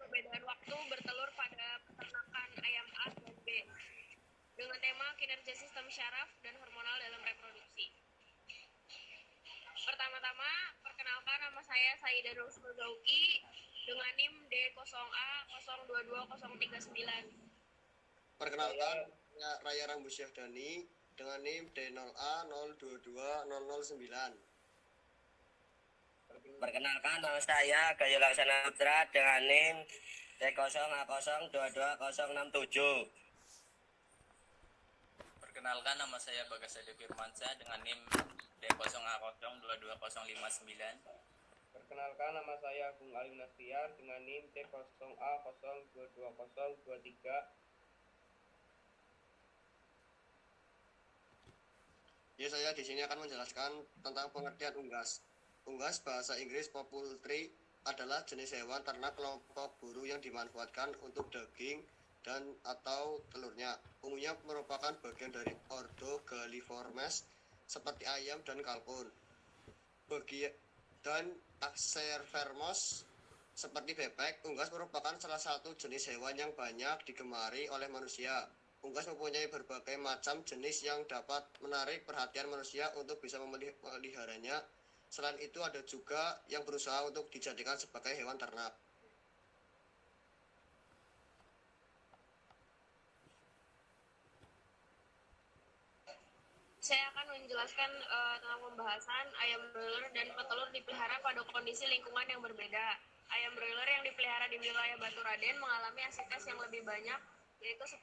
perbedaan waktu bertelur pada peternakan ayam A dan B dengan tema kinerja sistem syaraf dan hormonal dalam reproduksi. Pertama-tama, perkenalkan nama saya Saida Rusmazauki dengan NIM D0A022039. Perkenalkan, saya Raya Rambusyah-Dani dengan NIM D0A022009. Perkenalkan, nama saya Gayo Laksana Putra dengan NIM D0A0222067. Perkenalkan, nama saya Bagas Adi Firmansyah dengan NIM D0A0222059. Perkenalkan, nama saya Agung Alim Nastiar dengan NIM T0A0222023. Ya, saya di sini akan menjelaskan tentang pengertian unggas. Unggas bahasa Inggris poultry adalah jenis hewan ternak kelompok buru yang dimanfaatkan untuk daging dan atau telurnya. Umumnya merupakan bagian dari ordo Galliformes seperti ayam dan kalkun. Dan Axerovermos seperti bebek. Unggas merupakan salah satu jenis hewan yang banyak digemari oleh manusia. Unggas mempunyai berbagai macam jenis yang dapat menarik perhatian manusia untuk bisa memeliharanya. Selain itu ada juga yang berusaha untuk dijadikan sebagai hewan ternak. Saya akan menjelaskan tentang pembahasan ayam broiler dan petelur dipelihara pada kondisi lingkungan yang berbeda. Ayam broiler yang dipelihara di wilayah Baturaden mengalami asites yang lebih banyak, yaitu 10%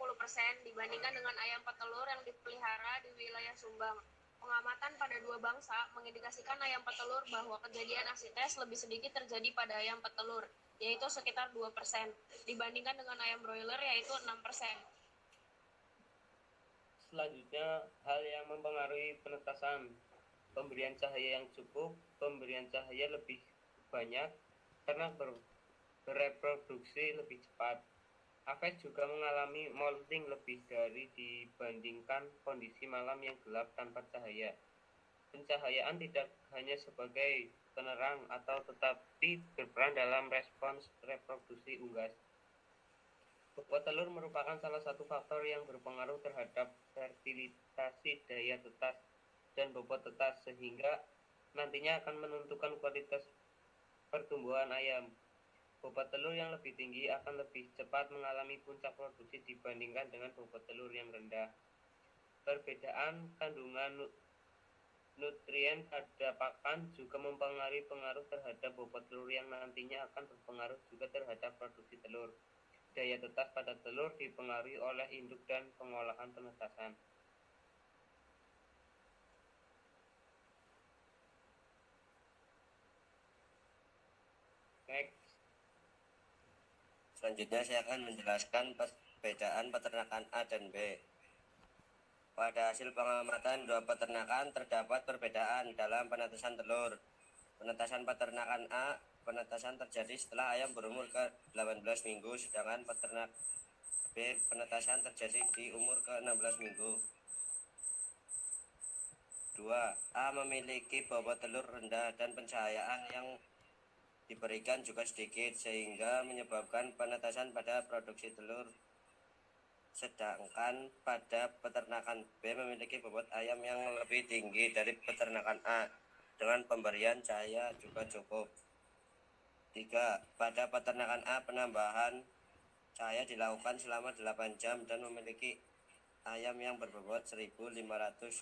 dibandingkan dengan ayam petelur yang dipelihara di wilayah Sumbang. Pengamatan pada dua bangsa mengindikasikan ayam petelur bahwa kejadian asites lebih sedikit terjadi pada ayam petelur, yaitu sekitar 2%, dibandingkan dengan ayam broiler yaitu 6%. Selanjutnya, hal yang mempengaruhi penetasan: pemberian cahaya yang cukup, pemberian cahaya lebih banyak karena bereproduksi lebih cepat. Aves juga mengalami molting lebih dari dibandingkan kondisi malam yang gelap tanpa cahaya. Pencahayaan tidak hanya sebagai penerang atau tetapi berperan dalam respons reproduksi unggas. Bobot telur merupakan salah satu faktor yang berpengaruh terhadap fertilitasi daya tetas dan bobot tetas, sehingga nantinya akan menentukan kualitas pertumbuhan ayam. Bobot telur yang lebih tinggi akan lebih cepat mengalami puncak produksi dibandingkan dengan bobot telur yang rendah. Perbedaan kandungan nutrien pada pakan juga mempengaruhi terhadap bobot telur yang nantinya akan berpengaruh juga terhadap produksi telur. Daya tetas pada telur dipengaruhi oleh induk dan pengolahan penetasan. Next. Selanjutnya saya akan menjelaskan perbedaan peternakan A dan B. Pada hasil pengamatan dua peternakan terdapat perbedaan dalam penetasan telur. Penetasan peternakan A, penetasan terjadi setelah ayam berumur ke 18 minggu, sedangkan peternak B, penetasan terjadi di umur ke 16 minggu. 2. A memiliki bobot telur rendah dan pencahayaan yang diberikan juga sedikit, sehingga menyebabkan penetasan pada produksi telur. Sedangkan pada peternakan B memiliki bobot ayam yang lebih tinggi dari peternakan A dengan pemberian cahaya juga cukup. 3. Pada peternakan A penambahan cahaya dilakukan selama 8 jam dan memiliki ayam yang berbobot 1.500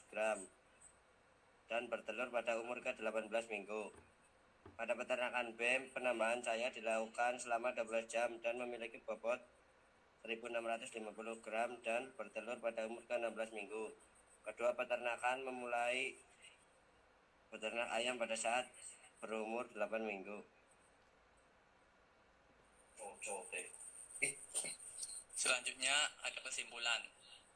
gram dan bertelur pada umur ke-18 minggu. Pada peternakan B penambahan cahaya dilakukan selama 12 jam dan memiliki bobot 1.650 gram dan bertelur pada umur ke-16 minggu. Kedua peternakan memulai beternak ayam pada saat berumur 8 minggu. Selanjutnya ada kesimpulan.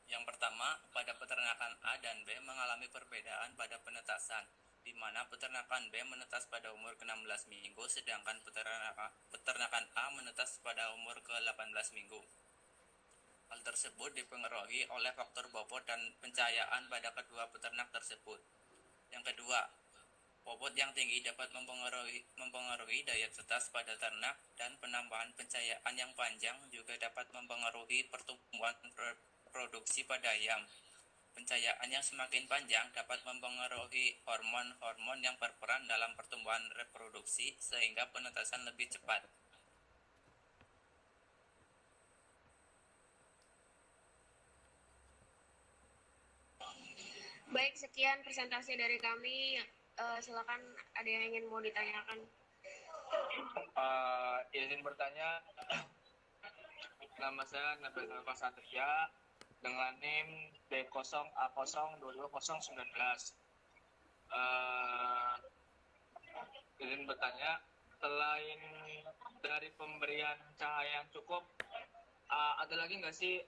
Yang pertama, pada peternakan A dan B mengalami perbedaan pada penetasan, di mana peternakan B menetas pada umur ke-16 minggu, sedangkan peternakan A menetas pada umur ke-18 minggu. Hal tersebut dipengaruhi oleh faktor bobot dan pencahayaan pada kedua peternak tersebut. Yang kedua, Bobot yang tinggi dapat mempengaruhi daya tetas pada ternak, dan penambahan pencahayaan yang panjang juga dapat mempengaruhi pertumbuhan produksi pada ayam. Pencahayaan yang semakin panjang dapat mempengaruhi hormon-hormon yang berperan dalam pertumbuhan reproduksi sehingga penetasan lebih cepat. Baik, sekian presentasi dari kami. Silakan ada yang ingin mau ditanyakan. Izin bertanya, nama saya Nabil Alfa Satria dengan NIM D0A02219. Izin bertanya, selain dari pemberian cahaya yang cukup, ada lagi nggak sih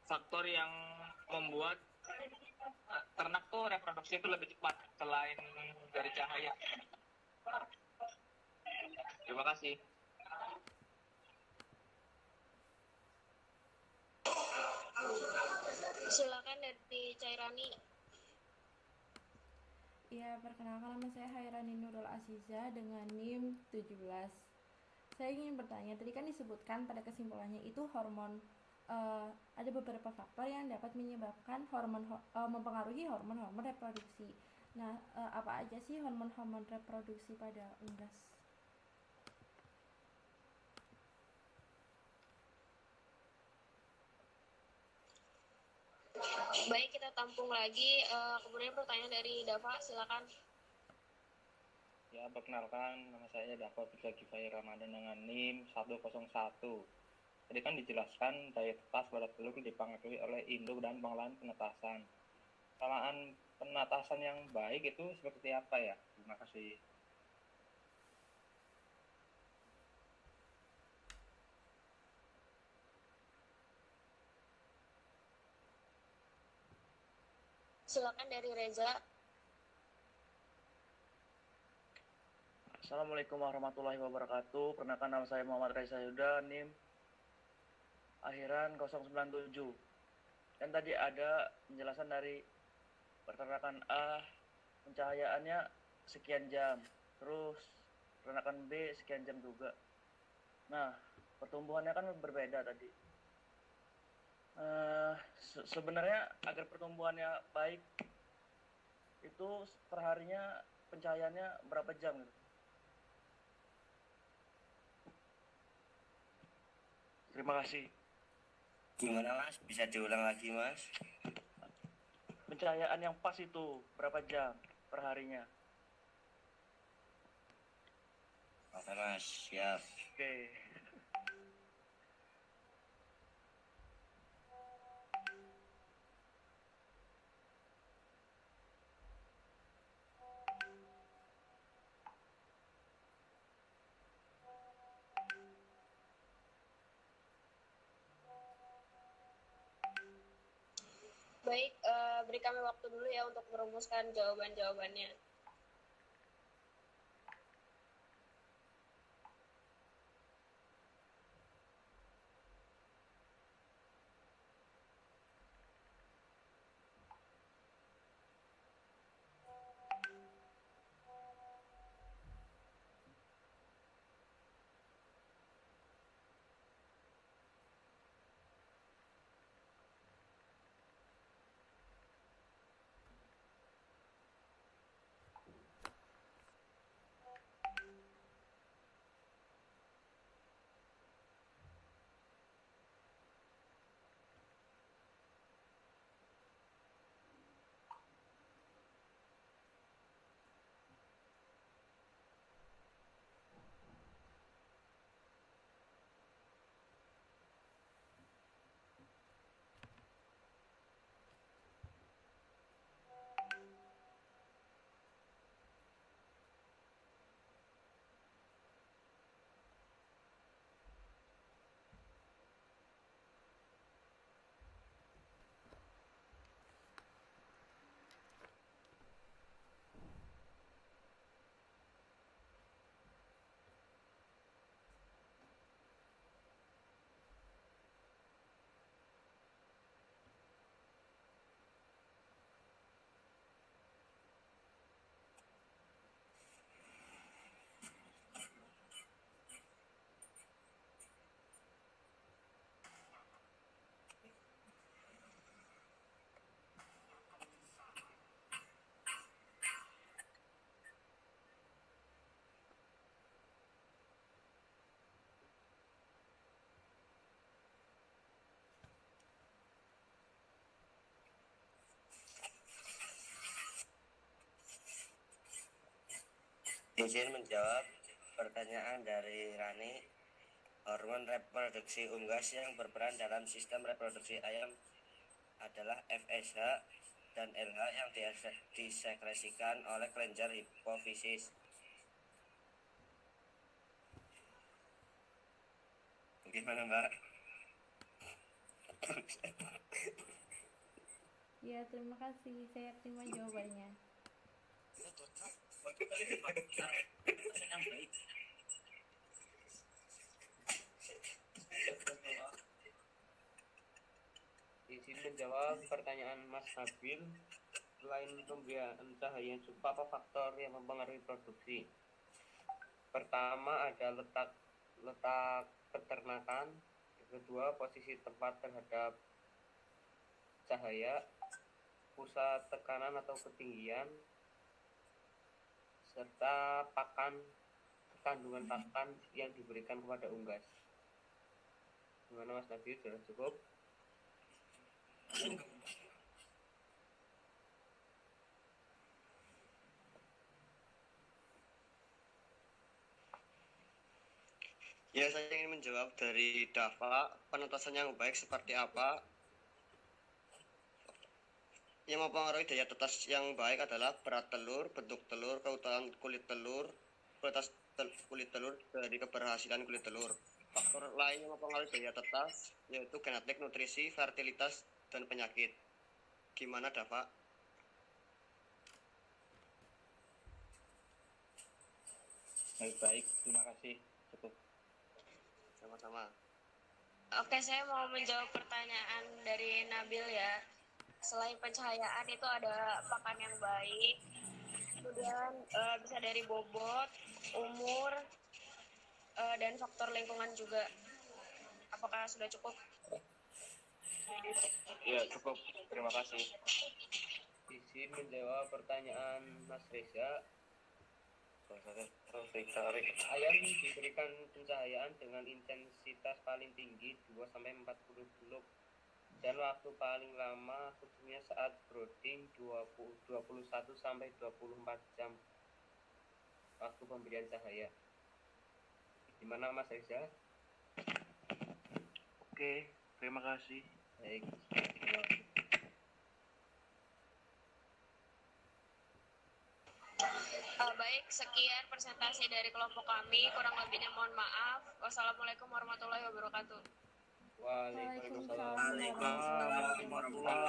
faktor yang membuat ternak tuh reproduksi itu lebih cepat selain dari cahaya? Terima kasih. Silakan dari Cairani. Ya, perkenalkan nama saya Hairani Nurul Aziza dengan NIM 17. Saya ingin bertanya, tadi kan disebutkan pada kesimpulannya itu hormon, ada beberapa faktor yang dapat menyebabkan mempengaruhi hormon-hormon reproduksi. Nah, apa aja sih hormon-hormon reproduksi pada unggas? Baik, kita tampung lagi. Kemudian pertanyaan dari Dava, silakan. Ya, perkenalkan, nama saya Dava Putra Kifai Ramadan dengan NIM 101. Tadi kan dijelaskan daya tetas pada telur dipengaruhi oleh induk dan pengolahan penetasan. Pengolahan penetasan yang baik itu seperti apa ya? Terima kasih. Silakan dari Reza. Assalamualaikum warahmatullahi wabarakatuh. Perkenalkan nama saya Muhammad Reza Yuda, NIM akhiran 097. Dan tadi ada penjelasan dari peternakan A, pencahayaannya sekian jam, terus peternakan B sekian jam juga. Nah, pertumbuhannya kan berbeda tadi. Sebenarnya agar pertumbuhannya baik itu perharinya pencahayaannya berapa jam gitu? Terima kasih. Gimana Mas? Bisa diulang lagi Mas? Pencahayaan yang pas itu berapa jam perharinya? Oke Mas, siap. Oke. Baik, beri kami waktu dulu ya untuk merumuskan jawaban-jawabannya. Izin menjawab pertanyaan dari Rani. Hormon reproduksi unggas yang berperan dalam sistem reproduksi ayam adalah FSH dan LH yang disekresikan oleh kelenjar hipofisis. Gimana, Mbak? Ya, terima kasih. Saya terima jawabannya. Izin menjawab pertanyaan Mas Nabil. Selain pemberian cahaya yang cukup, apa faktor yang mempengaruhi produksi? Pertama ada letak peternakan. Yang kedua, posisi tempat terhadap cahaya, pusat tekanan atau ketinggian, serta kandungan pakan yang diberikan kepada unggas. Gimana Mas Nabil, sudah cukup? Ya, saya ingin menjawab dari Dava, penetasan yang baik seperti apa? Yang mempengaruhi daya tetas yang baik adalah berat telur, bentuk telur, keutuhan kulit telur, kualitas kulit telur, dari keberhasilan kulit telur. Faktor lain yang mempengaruhi daya tetas yaitu genetik, nutrisi, fertilitas, dan penyakit. Gimana, Dava? Baik, terima kasih. Cukup. Sama-sama. Oke, saya mau menjawab pertanyaan dari Nabil ya. Selain pencahayaan itu ada pakan yang baik, kemudian bisa dari bobot, umur, dan faktor lingkungan juga. Apakah sudah cukup? Ya, cukup. Terima kasih. Izin menjawab pertanyaan Mas Reza. Ayam diberikan pencahayaan dengan intensitas paling tinggi 2-40 blok dan waktu paling lama khususnya saat brooding 21-24 jam waktu pemberian cahaya. Gimana Mas Reza? Oke, terima kasih. Baik. Baik, sekian presentasi dari kelompok kami. Kurang lebihnya mohon maaf. Wassalamualaikum warahmatullahi wabarakatuh. Waalaikumsalam. Waalaikumsalam warahmatullahi wabarakatuh.